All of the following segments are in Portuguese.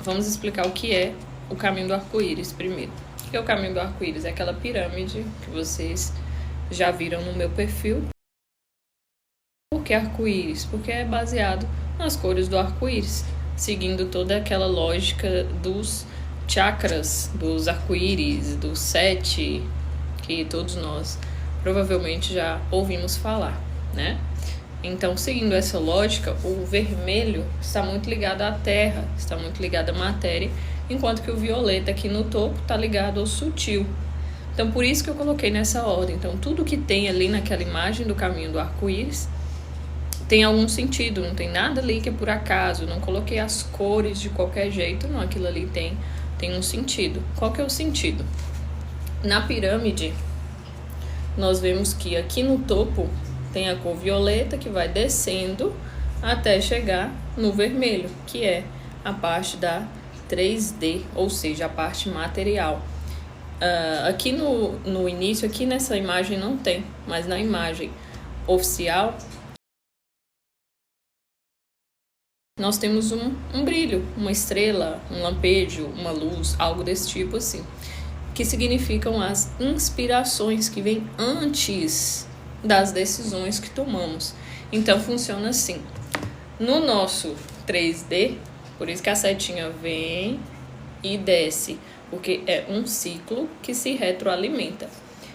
Vamos explicar o que é o caminho do arco-íris primeiro. O que é o caminho do arco-íris? É aquela pirâmide que vocês já viram no meu perfil. Por que arco-íris? Porque é baseado nas cores do arco-íris, seguindo toda aquela lógica dos chakras, dos arco-íris, dos 7, que todos nós provavelmente já ouvimos falar, né? Então, seguindo essa lógica, o vermelho está muito ligado à terra, está muito ligado à matéria, enquanto que o violeta aqui no topo está ligado ao sutil. Então, por isso que eu coloquei nessa ordem. Então, tudo que tem ali naquela imagem do caminho do arco-íris tem algum sentido, não tem nada ali que é por acaso, não coloquei as cores de qualquer jeito, não, aquilo ali tem um sentido. Qual que é o sentido? Na pirâmide, nós vemos que aqui no topo tem a cor violeta que vai descendo até chegar no vermelho, que é a parte da 3D, ou seja, a parte material. Aqui no início, aqui nessa imagem não tem, mas na imagem oficial, nós temos um brilho, uma estrela, um lampejo, uma luz, algo desse tipo assim, que significam as inspirações que vêm antes das decisões que tomamos. Então funciona assim. No nosso 3D, por isso que a setinha vem e desce, porque é um ciclo que se retroalimenta.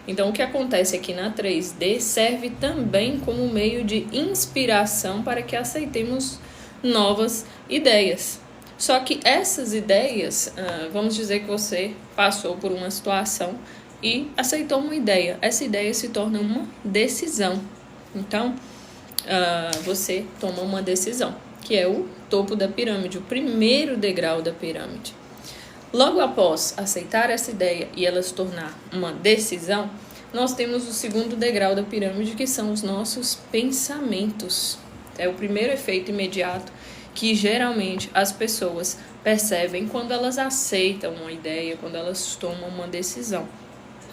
Então o que acontece aqui na 3D serve também como meio de inspiração para que aceitemos novas ideias. Só que essas ideias, vamos dizer que você passou por uma situação e aceitou uma ideia. Essa ideia se torna uma decisão. Então, você toma uma decisão, que é o topo da pirâmide, o primeiro degrau da pirâmide. Logo após aceitar essa ideia e ela se tornar uma decisão, nós temos o segundo degrau da pirâmide, que são os nossos pensamentos. É o primeiro efeito imediato que geralmente as pessoas percebem quando elas aceitam uma ideia, quando elas tomam uma decisão.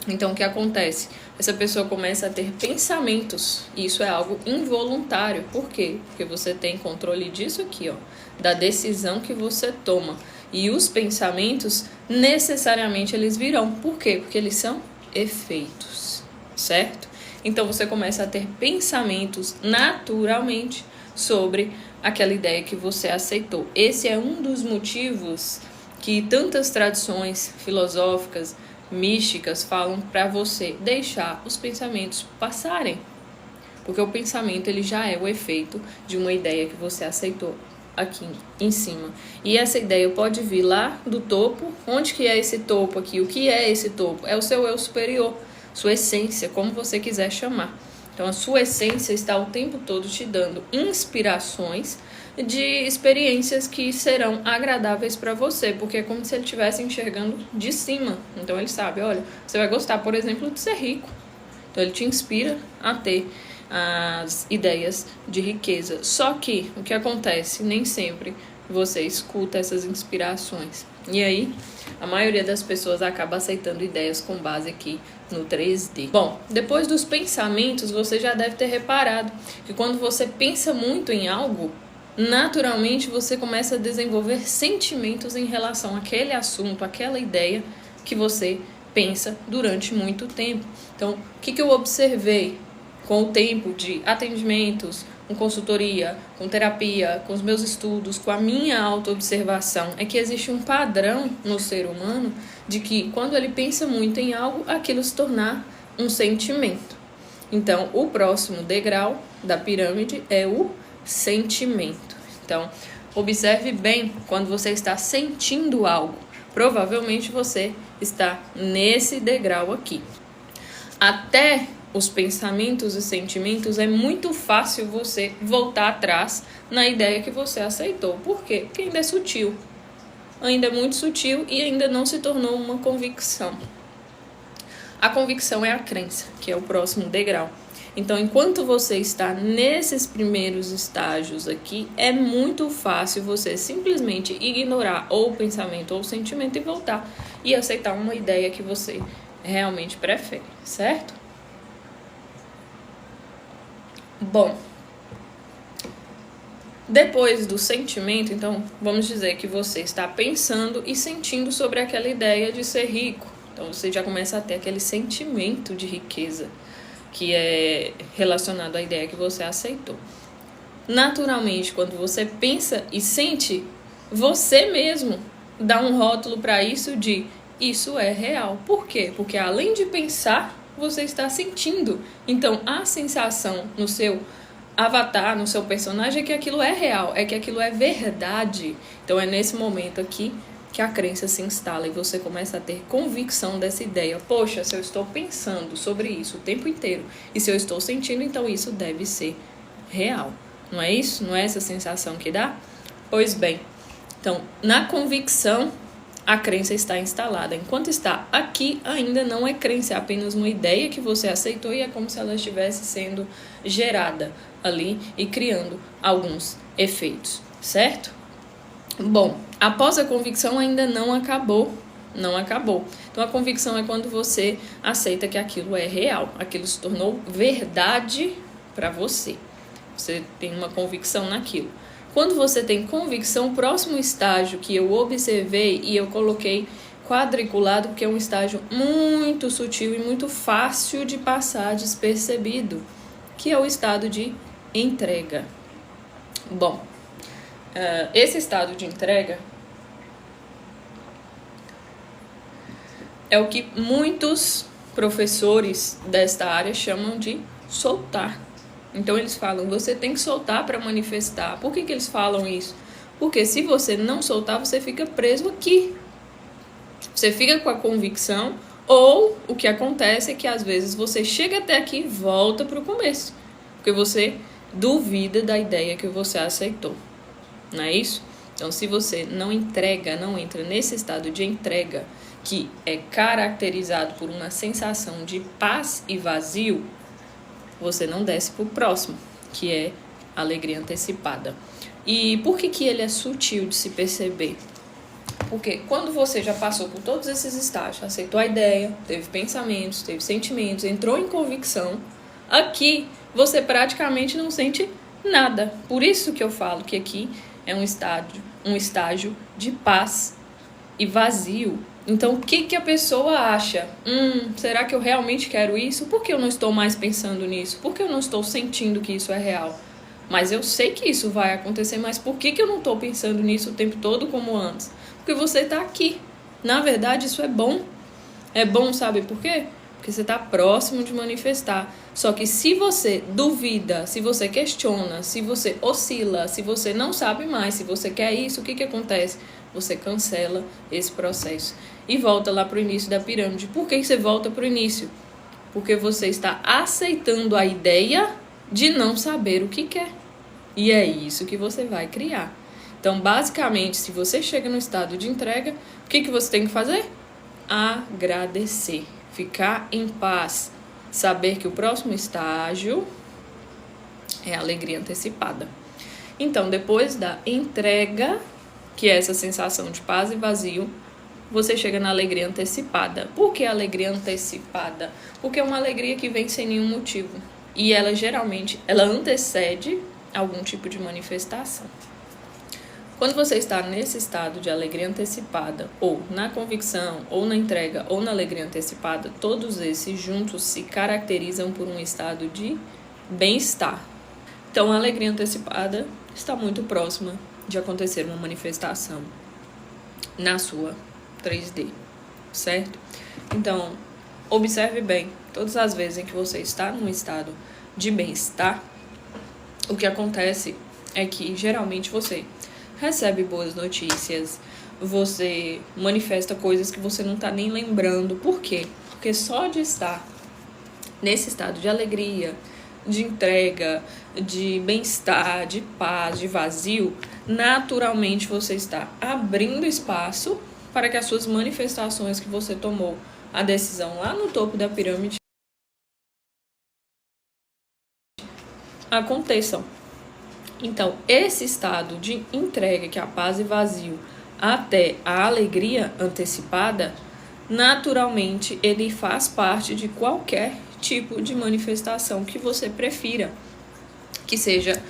Então, o que acontece? Essa pessoa começa a ter pensamentos, e isso é algo involuntário. Por quê? Porque você tem controle disso aqui, ó, da decisão que você toma. E os pensamentos, necessariamente, eles virão. Por quê? Porque eles são efeitos, certo? Então, você começa a ter pensamentos naturalmente sobre aquela ideia que você aceitou. Esse é um dos motivos que tantas tradições filosóficas, místicas falam para você deixar os pensamentos passarem, porque o pensamento ele já é o efeito de uma ideia que você aceitou aqui em cima. E essa ideia pode vir lá do topo. Onde que é esse topo aqui? O que é esse topo? É o seu eu superior, sua essência, como você quiser chamar. Então a sua essência está o tempo todo te dando inspirações de experiências que serão agradáveis para você, porque é como se ele estivesse enxergando de cima. Então ele sabe, olha, você vai gostar, por exemplo, de ser rico. Então ele te inspira a ter as ideias de riqueza. Só que o que acontece? Nem sempre você escuta essas inspirações. E aí, a maioria das pessoas acaba aceitando ideias com base aqui no 3D. Bom, depois dos pensamentos, você já deve ter reparado que quando você pensa muito em algo, naturalmente você começa a desenvolver sentimentos em relação àquele assunto, àquela ideia que você pensa durante muito tempo. Então, o que eu observei com o tempo de atendimentos, com consultoria, com terapia, com os meus estudos, com a minha autoobservação, é que existe um padrão no ser humano de que quando ele pensa muito em algo, aquilo se tornar um sentimento. Então, o próximo degrau da pirâmide é o sentimento. Então, observe bem quando você está sentindo algo. Provavelmente você está nesse degrau aqui. Até os pensamentos e sentimentos é muito fácil você voltar atrás na ideia que você aceitou. Por quê? Porque ainda é sutil. Ainda é muito sutil e ainda não se tornou uma convicção. A convicção é a crença, que é o próximo degrau. Então, enquanto você está nesses primeiros estágios aqui, é muito fácil você simplesmente ignorar ou o pensamento ou o sentimento e voltar e aceitar uma ideia que você realmente prefere, certo? Bom, Depois do sentimento, então, vamos dizer que você está pensando e sentindo sobre aquela ideia de ser rico. Então, você já começa a ter aquele sentimento de riqueza, que é relacionado à ideia que você aceitou. Naturalmente, quando você pensa e sente, você mesmo dá um rótulo para isso de isso é real. Por quê? Porque além de pensar, você está sentindo. Então, a sensação no seu avatar, no seu personagem, é que aquilo é real, é que aquilo é verdade. Então, é nesse momento aqui que a crença se instala e você começa a ter convicção dessa ideia. Poxa, se eu estou pensando sobre isso o tempo inteiro e se eu estou sentindo, então isso deve ser real. Não é isso? Não é essa sensação que dá? Pois bem, então, na convicção, a crença está instalada. Enquanto está aqui, ainda não é crença, é apenas uma ideia que você aceitou e é como se ela estivesse sendo gerada ali e criando alguns efeitos, certo? Bom, após a convicção ainda não acabou. Então, a convicção é quando você aceita que aquilo é real, aquilo se tornou verdade para você. Você tem uma convicção naquilo. Quando você tem convicção, o próximo estágio que eu observei e eu coloquei quadriculado, porque é um estágio muito sutil e muito fácil de passar despercebido, que é o estado de entrega. Bom, esse estado de entrega é o que muitos professores desta área chamam de soltar. Então eles falam, você tem que soltar para manifestar. Por que eles falam isso? Porque se você não soltar, você fica preso aqui. Você fica com a convicção, ou o que acontece é que às vezes você chega até aqui e volta para o começo. Porque você duvida da ideia que você aceitou. Não é isso? Então, se você não entrega, não entra nesse estado de entrega, que é caracterizado por uma sensação de paz e vazio, você não desce para o próximo, que é alegria antecipada. E por que ele é sutil de se perceber? Porque quando você já passou por todos esses estágios, aceitou a ideia, teve pensamentos, teve sentimentos, entrou em convicção, aqui você praticamente não sente nada. Por isso que eu falo que aqui é um estágio de paz e vazio. Então, o que a pessoa acha? Será que eu realmente quero isso? Por que eu não estou mais pensando nisso? Por que eu não estou sentindo que isso é real? Mas eu sei que isso vai acontecer, mas por que eu não estou pensando nisso o tempo todo como antes? Porque você está aqui. Na verdade, isso é bom. É bom, sabe por quê? Porque você está próximo de manifestar. Só que se você duvida, se você questiona, se você oscila, se você não sabe mais, se você quer isso, o que acontece? Você cancela esse processo e volta lá para o início da pirâmide. Por que você volta para o início? Porque você está aceitando a ideia de não saber o que quer. E é isso que você vai criar. Então, basicamente, se você chega no estado de entrega, o que você tem que fazer? Agradecer, ficar em paz, saber que o próximo estágio é a alegria antecipada. Então, depois da entrega, que é essa sensação de paz e vazio, você chega na alegria antecipada. Por que alegria antecipada? Porque é uma alegria que vem sem nenhum motivo. E ela geralmente, ela antecede algum tipo de manifestação. Quando você está nesse estado de alegria antecipada, ou na convicção, ou na entrega, ou na alegria antecipada, todos esses juntos se caracterizam por um estado de bem-estar. Então, a alegria antecipada está muito próxima de acontecer uma manifestação na sua 3D, certo? Então, observe bem, todas as vezes em que você está num estado de bem-estar, o que acontece é que geralmente você recebe boas notícias, você manifesta coisas que você não está nem lembrando. Por quê? Porque só de estar nesse estado de alegria, de entrega, de bem-estar, de paz, de vazio, naturalmente você está abrindo espaço para que as suas manifestações que você tomou a decisão lá no topo da pirâmide aconteçam. Então, esse estado de entrega, que é a paz e vazio, até a alegria antecipada, naturalmente ele faz parte de qualquer tipo de manifestação que você prefira, que seja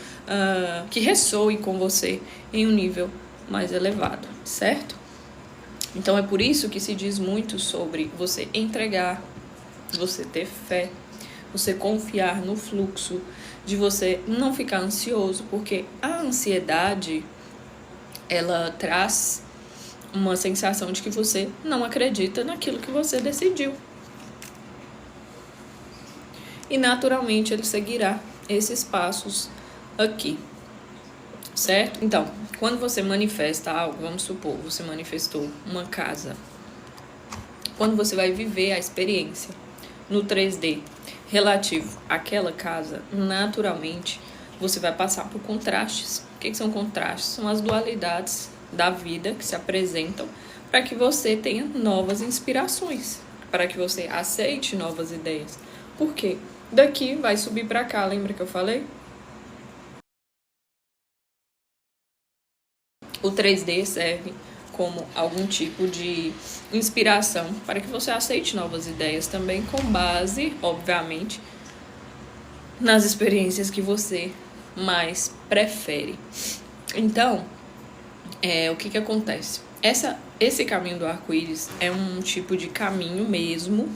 que ressoe com você em um nível mais elevado, certo? Então é por isso que se diz muito sobre você entregar, você ter fé, você confiar no fluxo, de você não ficar ansioso, porque a ansiedade, ela traz uma sensação de que você não acredita naquilo que você decidiu. E naturalmente ele seguirá esses passos aqui, certo? Então, quando você manifesta algo, vamos supor, você manifestou uma casa. Quando você vai viver a experiência no 3D relativo àquela casa, naturalmente você vai passar por contrastes. O que são contrastes? São as dualidades da vida que se apresentam para que você tenha novas inspirações, para que você aceite novas ideias. Por quê? Daqui vai subir para cá, lembra que eu falei? O 3D serve como algum tipo de inspiração para que você aceite novas ideias também, com base, obviamente, nas experiências que você mais prefere. Então, o que acontece? Esse caminho do arco-íris é um tipo de caminho mesmo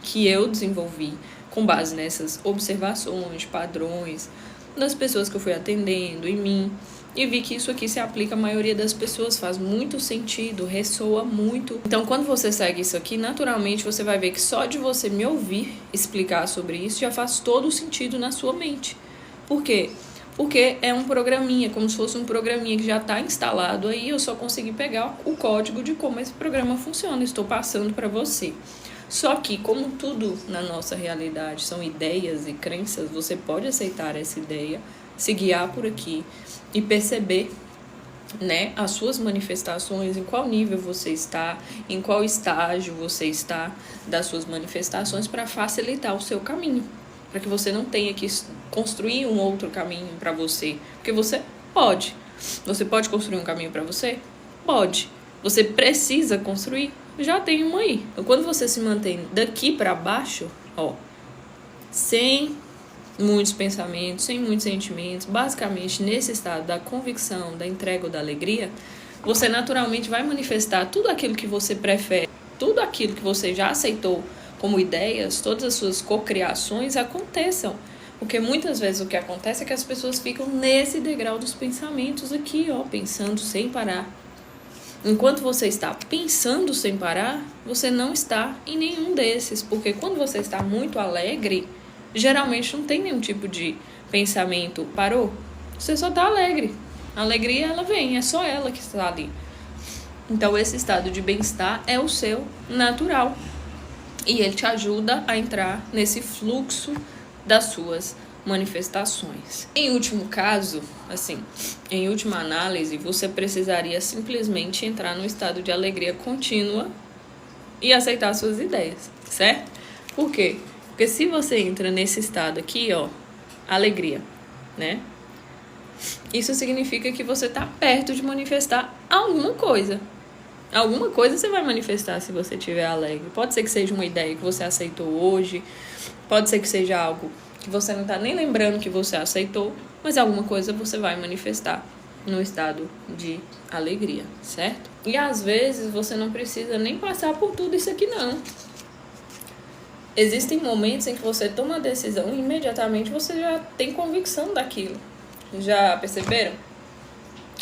que eu desenvolvi com base nessas observações, padrões das pessoas que eu fui atendendo em mim, e vi que isso aqui se aplica à maioria das pessoas, faz muito sentido, ressoa muito. Então, quando você segue isso aqui, naturalmente você vai ver que só de você me ouvir explicar sobre isso já faz todo o sentido na sua mente. Por quê? Porque é um programinha, como se fosse um programinha que já está instalado aí, eu só consegui pegar o código de como esse programa funciona, estou passando para você. Só que, como tudo na nossa realidade são ideias e crenças, você pode aceitar essa ideia, se guiar por aqui e perceber, né, as suas manifestações, em qual nível você está, em qual estágio você está das suas manifestações, para facilitar o seu caminho, para que você não tenha que construir um outro caminho para você, porque você pode. Você pode construir um caminho para você? Pode. Você precisa construir? Já tem um aí. Então, quando você se mantém daqui para baixo, sem muitos pensamentos, sem muitos sentimentos, basicamente nesse estado da convicção, da entrega ou da alegria, você naturalmente vai manifestar tudo aquilo que você prefere, tudo aquilo que você já aceitou como ideias, todas as suas cocriações aconteçam. Porque muitas vezes o que acontece é que as pessoas ficam nesse degrau dos pensamentos aqui, pensando sem parar. Enquanto você está pensando sem parar, você não está em nenhum desses, porque quando você está muito alegre, geralmente não tem nenhum tipo de pensamento, parou? Você só está alegre. A alegria, ela vem, é só ela que está ali. Então, esse estado de bem-estar é o seu natural. E ele te ajuda a entrar nesse fluxo das suas manifestações. Em último caso, em última análise, você precisaria simplesmente entrar no estado de alegria contínua e aceitar suas ideias, certo? Por quê? Porque se você entra nesse estado aqui, alegria, né? Isso significa que você está perto de manifestar alguma coisa. Alguma coisa você vai manifestar se você estiver alegre. Pode ser que seja uma ideia que você aceitou hoje, pode ser que seja algo que você não está nem lembrando que você aceitou, mas alguma coisa você vai manifestar no estado de alegria, certo? E às vezes você não precisa nem passar por tudo isso aqui, não. Existem momentos em que você toma a decisão e imediatamente você já tem convicção daquilo. Já perceberam?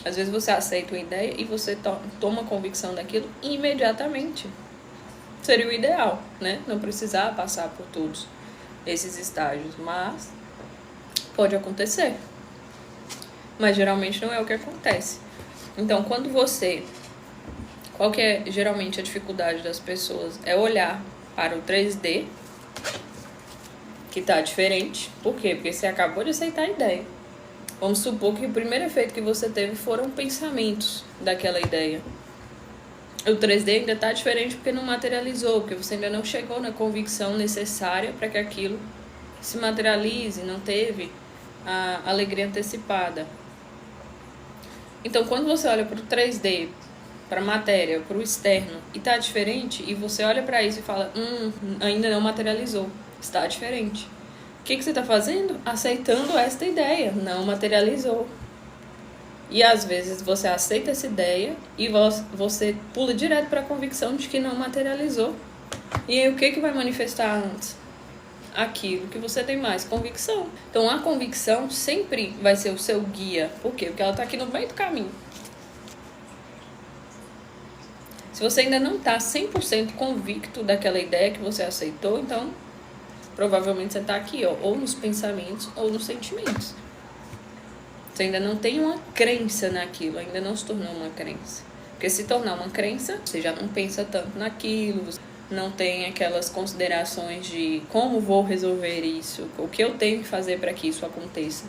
Às vezes você aceita uma ideia e você toma convicção daquilo imediatamente. Seria o ideal, né? Não precisar passar por todos esses estágios, mas pode acontecer. Mas geralmente não é o que acontece. Então, qual que é geralmente a dificuldade das pessoas? É olhar para o 3D, que está diferente. Por quê? Porque você acabou de aceitar a ideia. Vamos supor que o primeiro efeito que você teve foram pensamentos daquela ideia. O 3D ainda está diferente porque não materializou, porque você ainda não chegou na convicção necessária para que aquilo se materialize, não teve a alegria antecipada. Então, quando você olha para o 3D, para a matéria, para o externo, e está diferente, e você olha para isso e fala, ainda não materializou, está diferente. O que você está fazendo? Aceitando esta ideia, não materializou. E às vezes você aceita essa ideia e você pula direto para a convicção de que não materializou. E aí o que vai manifestar antes? Aquilo que você tem mais convicção. Então a convicção sempre vai ser o seu guia. Por quê? Porque ela está aqui no meio do caminho. Se você ainda não está 100% convicto daquela ideia que você aceitou, então provavelmente você está aqui, ó, ou nos pensamentos ou nos sentimentos. Você ainda não tem uma crença naquilo, ainda não se tornou uma crença. Porque se tornar uma crença, você já não pensa tanto naquilo, você não tem aquelas considerações de como vou resolver isso, o que eu tenho que fazer para que isso aconteça.